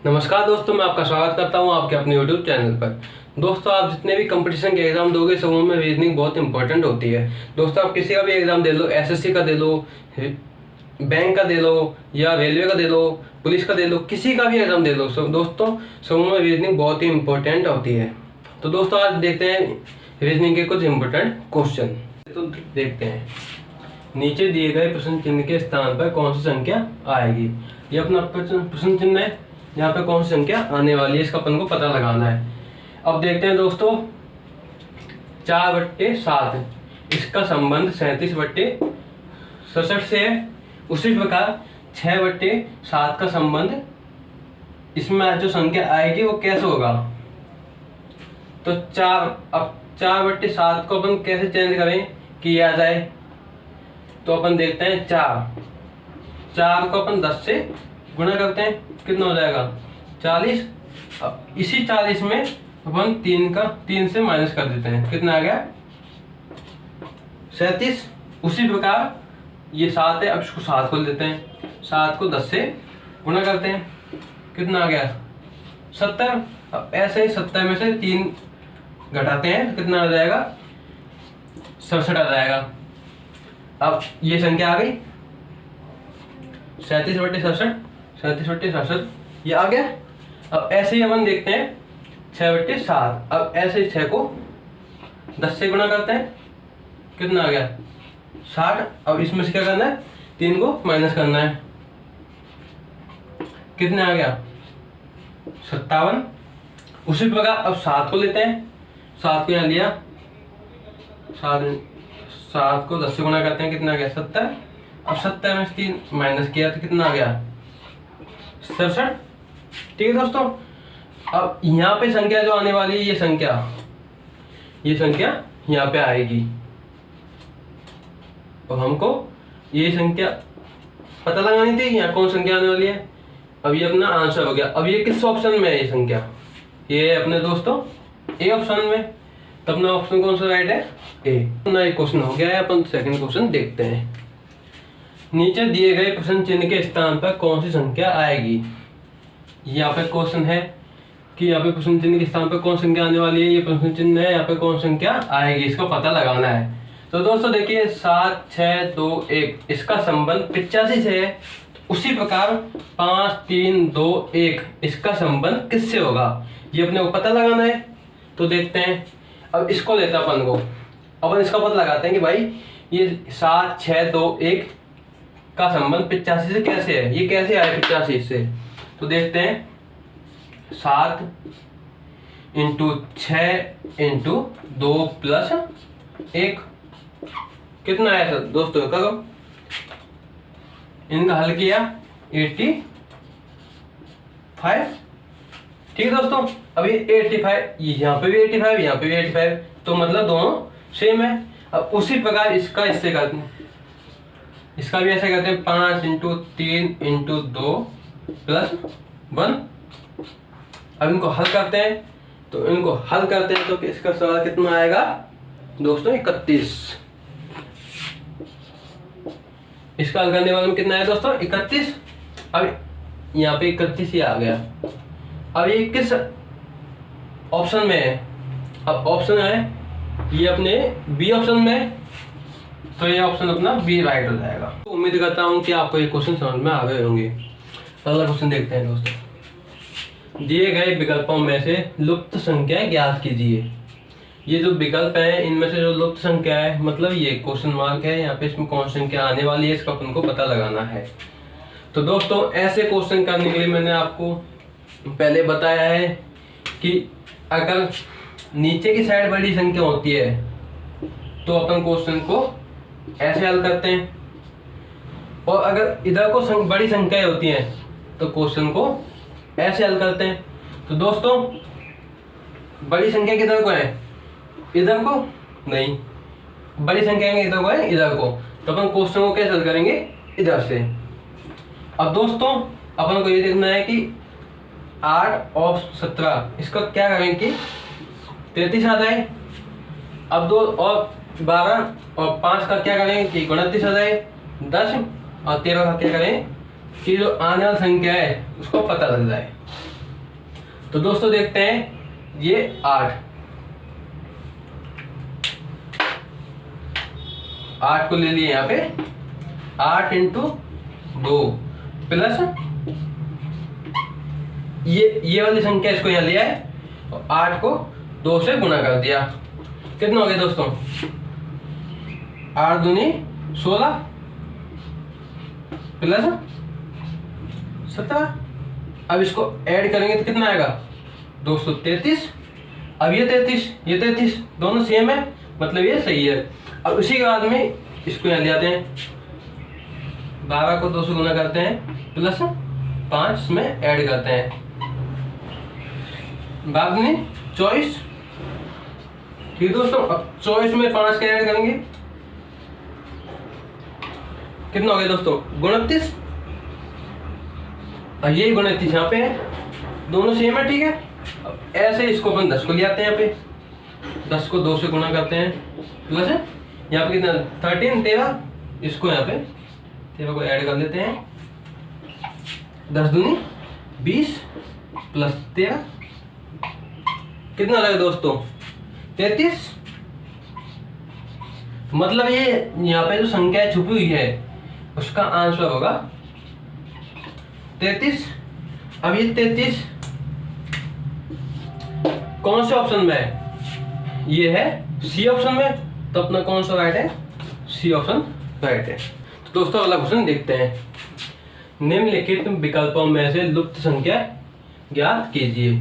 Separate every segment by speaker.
Speaker 1: नमस्कार दोस्तों, मैं आपका स्वागत करता हूं आपके अपने YouTube चैनल पर। दोस्तों, आप जितने भी कंपटीशन के एग्जाम दोगे सब में रीजनिंग बहुत इंपॉर्टेंट होती है। दोस्तों, आप किसी का भी एग्जाम दे लो, एसएससी का दे लो, बैंक का दे लो या रेलवे का दे लो, पुलिस का दे लो, किसी का भी एग्जाम दे लो, दोस्तों सब में रीजनिंग बहुत ही इंपॉर्टेंट होती है। तो दोस्तों, आज देखते हैं रीजनिंग के कुछ इंपॉर्टेंट क्वेश्चन। तो देखते हैं, नीचे दिए गए प्रश्न चिन्ह के स्थान पर कौन सी संख्या आएगी। ये अपना प्रश्न चिन्ह है, यहाँ पे कौन सी संख्या आने वाली है इसका अपन को पता लगाना है। अब देखते हैं दोस्तों, 4/7 इसका संबंध 37/67 से है। उसी प्रकार 6/7 का संबंध इसमें जो संख्या आएगी वो कैसे होगा। तो 4/7 को अपन कैसे चेंज करें कि आ जाए। तो अपन देखते हैं, 4 को अपन 10 से गुणा करते हैं, कितना हो जाएगा 40। अब इसी 40 में अपन 3 से माइनस कर देते हैं, कितना आ गया 37। उसी प्रकार ये 7 है, अब इसको 7 को लेते हैं, 7 को 10 से गुणा करते हैं, कितना आ गया 70। अब ऐसे ही 70 में से 3 घटाते हैं, कितना आ जाएगा 67 आ जाएगा। अब ये संख्या आ गई 37/67 ये आ गया। अब ऐसे ही अपन देखते हैं 6/7। अब ऐसे ही 6 को 10 से गुणा करते हैं, कितना आ गया 60। अब इसमें से क्या करना है, 3 को माइनस करना है, कितना आ गया 57। उसी प्रकार अब 7 को लेते हैं, 7 को यहाँ लिया, 7 को 10 से गुणा करते हैं, कितना आ गया 70। अब 70 में से 3 माइनस किया तो कितना आ गया 67। ठीक है दोस्तों, अब यहाँ पे संख्या जो आने वाली है ये संख्या यहाँ पे आएगी। और हमको ये संख्या पता लगानी थी यहाँ कौन संख्या आने वाली है। अब ये अपना आंसर हो गया। अब ये किस ऑप्शन में है ये संख्या, ये है अपने दोस्तों ए ऑप्शन में। तो अपना ऑप्शन कौन सा राइट है, ए। अपना एक क्वेश्चन हो गया है, अपन सेकंड क्वेश्चन देखते हैं। नीचे दिए गए प्रश्न चिन्ह के स्थान पर कौन सी संख्या आएगी। यहाँ पे क्वेश्चन है कि यहाँ पे प्रश्न चिन्ह के स्थान पर कौन संख्या आने वाली है। ये प्रश्न चिन्ह है, यहाँ पे कौन संख्या आएगी इसको पता लगाना है। तो दोस्तों देखिए, 7, 6, 2, 1 इसका संबंध 85 से है। उसी प्रकार 5, 3, 2, 1 इसका संबंध किससे होगा, ये अपने को पता लगाना है। तो देखते हैं, अब इसको लेते हैं अपन इसका पता लगाते हैं कि भाई ये 7, 6, 2, 1 का संबंध 85 से कैसे है, ये कैसे आया 85 से। तो देखते हैं, 7 × 6 × 2 + 1 कितना आया सर दोस्तों, करो इनका हल किया 85। ठीक है दोस्तों, अभी 85 यहाँ पे भी 85 यहाँ पे भी 85, तो मतलब दोनों सेम है। अब उसी प्रकार इसका इससे करते हैं, इसका भी ऐसे करते हैं, 5 × 3 × 2 + 1। अब इनको हल करते हैं, तो इसका सवाल कितना आएगा दोस्तों 31। इसका हल करने वाले में कितना है दोस्तों 31। अब यहाँ पे 31 ही आ गया। अब ये किस ऑप्शन में है, अब ऑप्शन है ये अपने बी ऑप्शन में, तो ये ऑप्शन अपना बी राइट हो जाएगा। तो उम्मीद करता हूँ कि आपको ये क्वेश्चन समझ में आ गए होंगे। अगला क्वेश्चन देखते हैं दोस्तों। दिए गए विकल्पों में से लुप्त संख्या ज्ञात कीजिए। ये जो विकल्प है इनमें से जो लुप्त संख्या है, मतलब ये क्वेश्चन मार्क है यहाँ पे, इसमें कौन सी संख्या आने वाली है इसका अपन को पता लगाना है। तो दोस्तों, ऐसे क्वेश्चन करने के लिए मैंने आपको पहले बताया है कि अगर नीचे की साइड बड़ी संख्या होती है तो अपन क्वेश्चन को ऐसे हल करते हैं, और अगर इधर को बड़ी संख्याएं होती हैं तो क्वेश्चन को ऐसे हल करते हैं। तो दोस्तों, बड़ी संख्या किधर को है, इधर को नहीं, बड़ी संख्या इधर को है, इधर को, तो अपन क्वेश्चन को कैसे हल करेंगे, इधर से। अब दोस्तों, अपन को ये देखना है कि 8 और 17 इसका क्या करेंगे कि 33 आ जाए। अब 2 और 12 और 5 का क्या करेंगे कि 29 आ जाए, 10 और 13 का क्या करें कि जो आने वाली संख्या है उसको पता लग जाए। तो दोस्तों देखते हैं, ये 8 को ले लिए यहाँ पे, 8 इंटू 2 प्लस ये वाली संख्या इसको यहाँ लिया है और 8 को 2 से गुणा कर दिया। कितना हो गया दोस्तों? 8 दूनी 16 प्लस 17। अब इसको ऐड करेंगे तो कितना आएगा? 233। अब ये 33 दोनों सेम है, मतलब ये सही है। अब इसी के बाद में इसको यहाँ ले आते हैं, 12 को 2 से गुना करते हैं प्लस 5 में ऐड करते हैं, बाद में 24। ठीक है दोस्तों, अब 24 में 5 का ऐड करेंगे, कितना हो गया दोस्तों? 29। और ये 29 यहाँ पे है, दोनों सेम है। ठीक है, अब ऐसे इसको अपन 10 को ले आते हैं, यहाँ पे 10 को 2 से गुणा करते हैं प्लस यहाँ पे कितना 13 13, इसको यहाँ पे 13 को ऐड कर लेते हैं, 10 दूनी 20 प्लस 13 कितना लगे दोस्तों? 33। मतलब ये यहाँ पे जो संख्या छुपी हुई है उसका आंसर होगा 33। अब ये 33 कौन से ऑप्शन में है? ये है सी ऑप्शन में, तो अपना कौन सा राइट है? सी ऑप्शन राइट है। तो दोस्तों अगला क्वेश्चन देखते हैं, निम्नलिखित विकल्पों में से लुप्त संख्या ज्ञात कीजिए।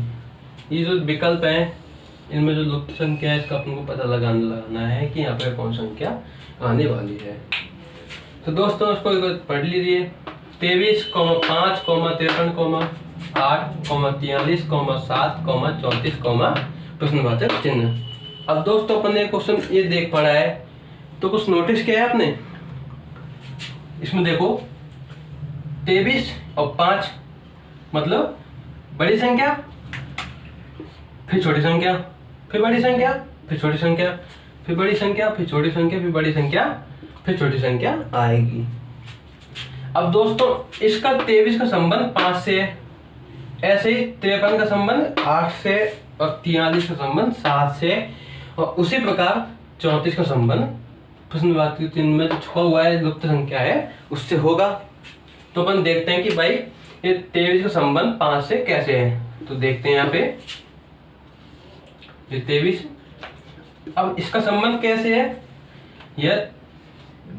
Speaker 1: ये जो विकल्प है इनमें जो लुप्त संख्या है इसका अपन को पता लगाना है कि यहाँ पे कौन संख्या आने वाली है। तो दोस्तों उसको पढ़ लीजिए, 23, 5, 53, 8, 43, 7, 34, प्रश्नवाचक चिन्ह। अब दोस्तों अपन ने क्वेश्चन ये देख पड़ा है, तो कुछ नोटिस किया है आपने? इसमें देखो 23 और 5 मतलब बड़ी संख्या, फिर छोटी संख्या, फिर बड़ी संख्या, फिर छोटी संख्या, फिर बड़ी संख्या, फिर छोटी संख्या, फिर बड़ी संख्या, फिर छोटी संख्या आएगी। अब दोस्तों इसका 23 का संबंध 5 से है, ऐसे ही 53 का संबंध 8 से और 43 का संबंध 7 से, और उसी प्रकार 34 का संबंध प्रश्नवाचक चिन्ह में जो छुपा हुआ है लुप्त संख्या है उससे होगा। तो अपन देखते हैं कि भाई ये 23 का संबंध 5 से कैसे है। तो देखते हैं यहाँ पे ये 23, अब इसका संबंध कैसे है? यह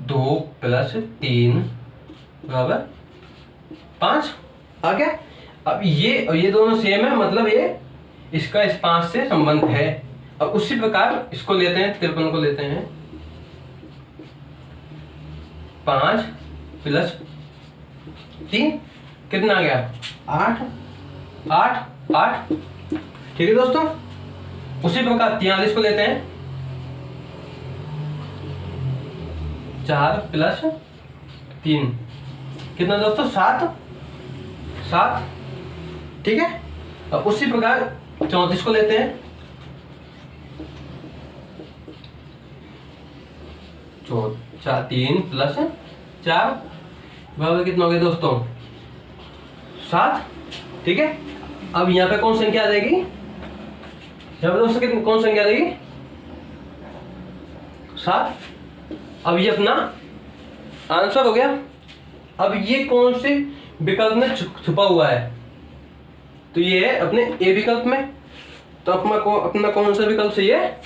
Speaker 1: 2 + 3 बराबर 5 आ गया। अब ये और ये दोनों सेम है, मतलब ये इसका इस 5 से संबंध है। अब उसी प्रकार इसको लेते हैं, 53 को लेते हैं, 5 + 3 कितना आ गया? 8। ठीक है दोस्तों, उसी प्रकार 43 को लेते हैं, 4 + 3 कितना दोस्तों? 7। ठीक है, अब उसी प्रकार 34 को लेते हैं, 3 + 4 बराबर कितना हो गया दोस्तों? 7। ठीक है, अब यहाँ पे कौन संख्या आ जाएगी? यहाँ पे दोस्तों कितनी कौन संख्या आ जाएगी? 7। अब ये अपना आंसर हो गया। अब ये कौन से विकल्प में छुपा हुआ है? तो ये है अपने ए विकल्प में। तो अपना कौन सा विकल्प सही है?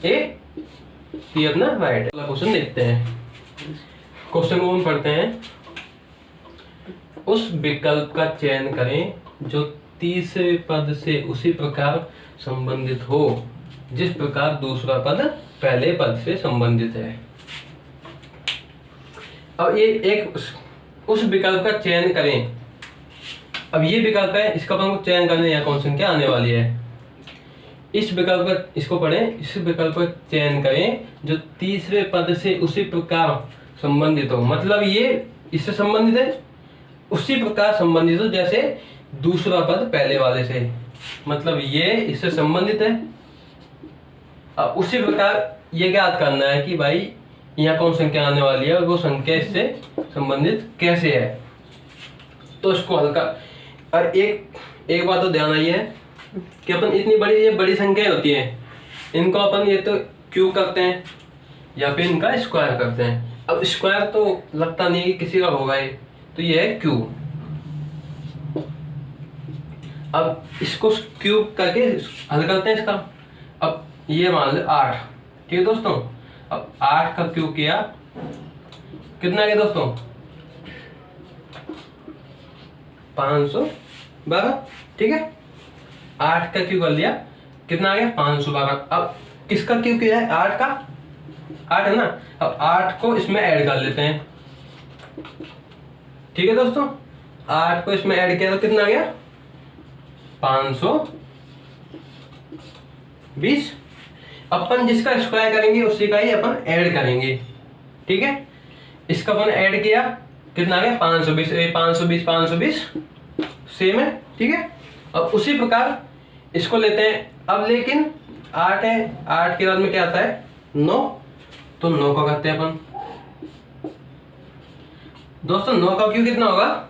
Speaker 1: ए। ये अपना राइट है। अगला क्वेश्चन देखते हैं, क्वेश्चन को हम पढ़ते हैं। उस विकल्प का चयन करें जो तीसरे पद से उसी प्रकार संबंधित हो जिस प्रकार दूसरा पद पहले पद से संबंधित है। अब ये एक उस विकल्प का चयन करें। अब ये विकल्प है, इसका अपन को चयन करने या कौन संख्या आने वाली है। इस विकल्प का, इसको पढ़ें, इस विकल्प का चयन करें जो तीसरे पद से उसी प्रकार संबंधित हो, मतलब ये इससे संबंधित है, उसी प्रकार संबंधित हो जैसे दूसरा पद पहले वाले से, मतलब ये इससे संबंधित है। अब उसी प्रकार ये ज्ञात करना है कि भाई यहाँ कौन संख्या आने वाली है और वो संख्या इससे संबंधित कैसे है। तो इसको हल्का, और एक बात तो ध्यान आई है कि अपन इतनी बड़ी, ये बड़ी संख्याएं होती हैं, इनको अपन ये तो क्यूब करते हैं या फिर इनका स्क्वायर करते हैं। अब स्क्वायर तो लगता नहीं कि किसी का होगा ये, तो ये है क्यूब। अब इसको क्यूब करके हल करते हैं इसका। अब ये मान लो 8, ठीक है दोस्तों। अब 8 का क्यूब किया, कितना गया दोस्तों? 512, ठीक है। 8 का क्यूब कर लिया, कितना आ गया? 512। अब किसका क्यूब किया है? 8 का, 8 है ना। अब 8 को इसमें ऐड कर लेते हैं, ठीक है दोस्तों। 8 को इसमें ऐड किया तो कितना आ गया? 520। अपन जिसका स्क्वायर करेंगे उसी का ही अपन ऐड करेंगे, ठीक है। इसका अपन ऐड किया, कितना आ गया? 520। 520 520 सेम है, ठीक है। अब उसी प्रकार इसको लेते हैं। अब लेकिन 8 है, 8 के बाद में क्या आता है? 9, तो 9 का करते हैं अपन दोस्तों। 9 का क्यों कितना होगा?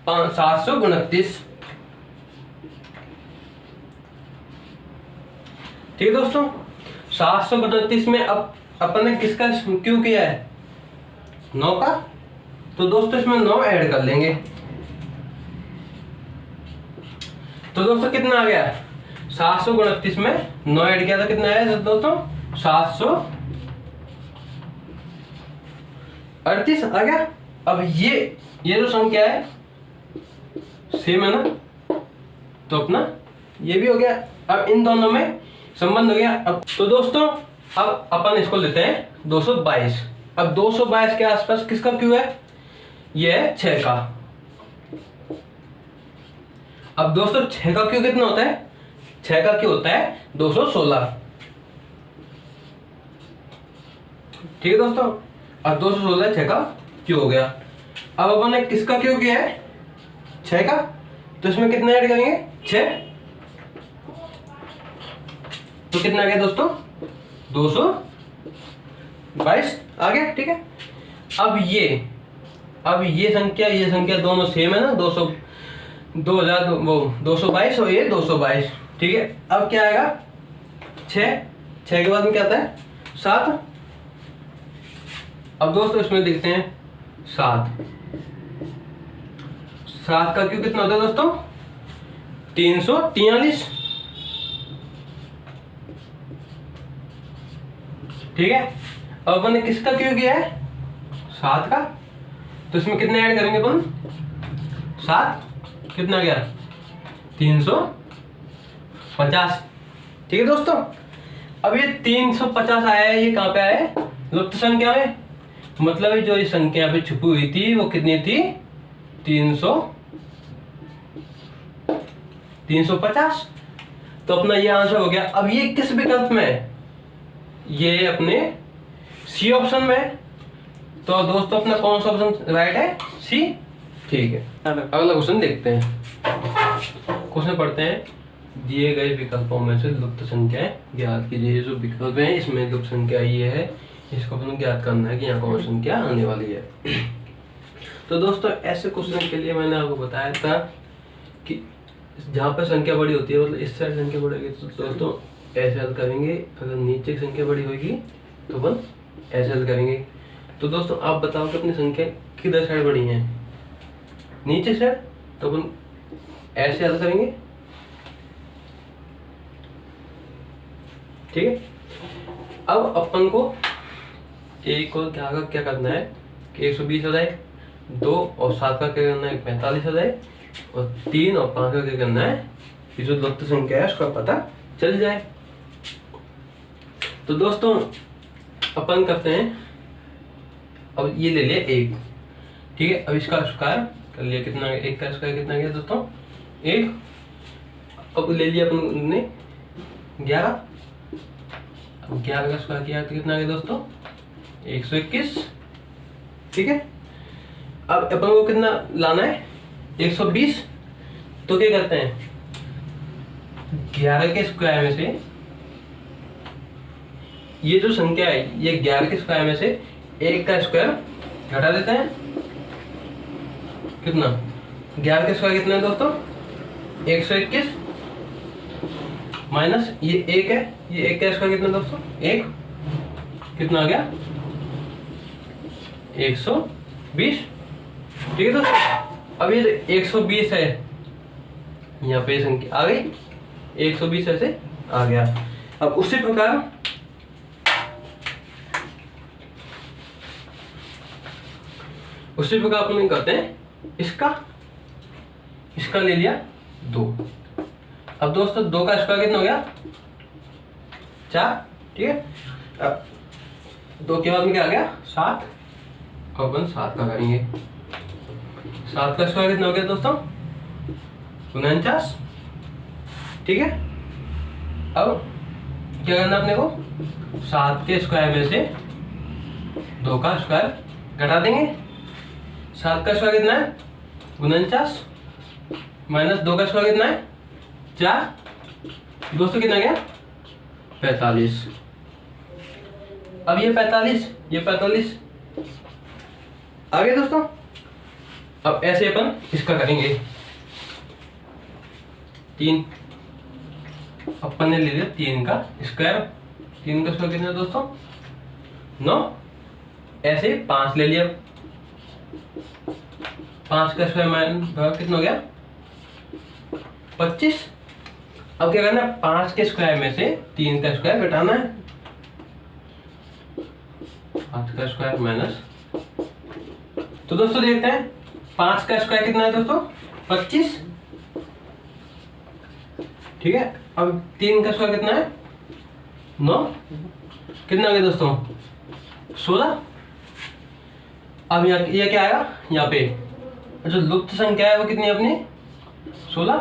Speaker 1: 729, ठीक है दोस्तों। 729 में अब अपन ने किसका क्यों किया है? 9 का, तो दोस्तों इसमें 9 ऐड कर लेंगे। तो दोस्तों कितना आ गया? 729 में 9 ऐड किया था, कितना आया दोस्तों? 738 आ गया। अब ये जो संख्या है सेम है ना, तो अपना ये भी हो गया। अब इन दोनों में संबंध हो गया। अब तो दोस्तों अब अपन इसको लेते हैं 222। अब 222 के आसपास किसका क्यों है? ये है 6 का। अब दोस्तों 6 का क्यों कितना होता है? 6 का क्यों होता है? 216, ठीक है दोस्तों। अब 216 6 का क्यों हो गया। अब अपन ने किसका क्यों किया है? 6 का, तो इसमें कितना ऐड करेंगे? 6, तो कितना आ गया दोस्तों? 222 आ गया, ठीक है। अब ये संख्या दोनों सेम है ना, 222 और ये 222, ठीक है। अब क्या आएगा? 6 के बाद में क्या आता है? 7। अब दोस्तों इसमें देखते हैं 7 का क्यों कितना होता है दोस्तों? 343, ठीक है। अब अपन ने किसका क्यों किया है? 7 का, तो इसमें कितने ऐड करेंगे अपन? 7, कितना गया? 350, ठीक है दोस्तों। अब ये 350 आया है, ये कहां पे आया है? लुप्त संख्या में। मतलब जो इस संख्या पे छुपी हुई थी वो कितनी थी? 350। तो अपना ये आंसर हो गया। अब ये किस विकल्प में है? ये अपने सी ऑप्शन में। तो दोस्तों अपना कौन सा ऑप्शन राइट है? सी, ठीक है। अगला क्वेश्चन देखते हैं। क्वेश्चन पढ़ते हैं। दिए गए विकल्पों में से लुप्त संख्याएं ज्ञात कीजिए। जो विकल्प है इसमें लुप्त संख्या ये है, इसको अपने ज्ञात करना है कि यहाँ कौन सी संख्या आने वाली है। तो दोस्तों ऐसे क्वेश्चन के लिए मैंने आपको बताया था कि जहाँ पर संख्या बड़ी होती है, मतलब इस साइड संख्या बढ़ेगी तो दोस्तों ऐसे हल करेंगे। अगर नीचे की संख्या बड़ी होगी तो अपन ऐसे हल करेंगे। तो दोस्तों आप बताओ कि अपनी संख्या किधर साइड बड़ी है? नीचे साइड, तो अपन ऐसे हल करेंगे, ठीक है। अब अपन को एक और क्या करना है कि 120 हो जाए, 2 और 7 का क्या करना है? 45 हो जाए, और 3 और 5 का क्या करना है? कि जो लुप्त संख्या है उसका पता चल जाए। तो दोस्तों अपन करते हैं, अब ये ले लिया 1, ठीक है। अब इसका स्क्वायर कर लिया, कितना? 1 का स्क्वायर कितना गया दोस्तों? 1। अब ले लिया अपन ने 11। अब 11 का स्क्वायर किया तो कितना गया दोस्तों? 121, ठीक है। अब अपन को कितना लाना है? 120। तो क्या करते हैं? 11 के स्क्वायर में से ये जो संख्या है, ये 11 के स्क्वायर में से 1 का स्क्वायर घटा देते हैं। कितना? 11 के स्क्वायर कितना है दोस्तों? 121। माइनस ये एक है, ये एक का स्क्वायर कितना दोस्तों, एक, कितना आ गया 120। ठीक है दोस्तों, अब ये 120 है, यहाँ पे संख्या आ गई 120 ऐसे आ गया। अब उसी प्रकार अपन करते हैं इसका ले लिया 2। अब दोस्तों 2 का स्क्वायर कितना हो गया 4। ठीक है, अब 2 के बाद में क्या आ गया 7, अब अपन 7 का करेंगे। 7 का स्क्वायर कितना हो गया दोस्तों 49। ठीक है, अब क्या करना अपने को, 7 के स्क्वायर में से 2 का स्क्वायर घटा देंगे। 7 का स्क्वायर कितना है 49 माइनस 2 का स्क्वायर कितना है 4, दोस्तों कितना गया 45। अब ये 45 आ गया दोस्तों। अब ऐसे अपन इसका करेंगे 3, अपन ने ले लिया 3 का स्क्वायर। 3 का स्क्वायर कितना है दोस्तों 9, ऐसे 5 ले लिया, 5 का स्क्वायर माइनस कितना हो गया 25। अब क्या करना है 5 के स्क्वायर में से 3 का स्क्वायर घटाना है, 5 का स्क्वायर माइनस, तो दोस्तों देखते हैं 5 का स्क्वायर कितना है दोस्तों 25। ठीक है, अब 3 का स्क्वायर कितना है 9, कितना आ गया दोस्तों 16। अब यहाँ ये क्या आएगा, यहाँ पे जो लुप्त संख्या है वो कितनी है अपनी 16,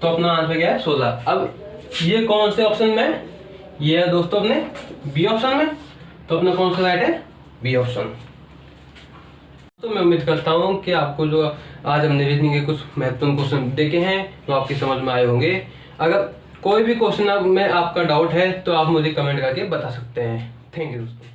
Speaker 1: तो अपना आंसर क्या है 16। अब ये कौन से ऑप्शन में है, ये है दोस्तों अपने बी ऑप्शन में, तो अपना कौन सा राइट है बी ऑप्शन। तो मैं उम्मीद करता हूँ कि आपको जो आज हमने रीजनिंग के कुछ महत्वपूर्ण क्वेश्चन देखे हैं वो आपकी समझ में आए होंगे। अगर कोई भी क्वेश्चन में आपका डाउट है तो आप मुझे कमेंट करके बता सकते हैं। थैंक यू दोस्तों।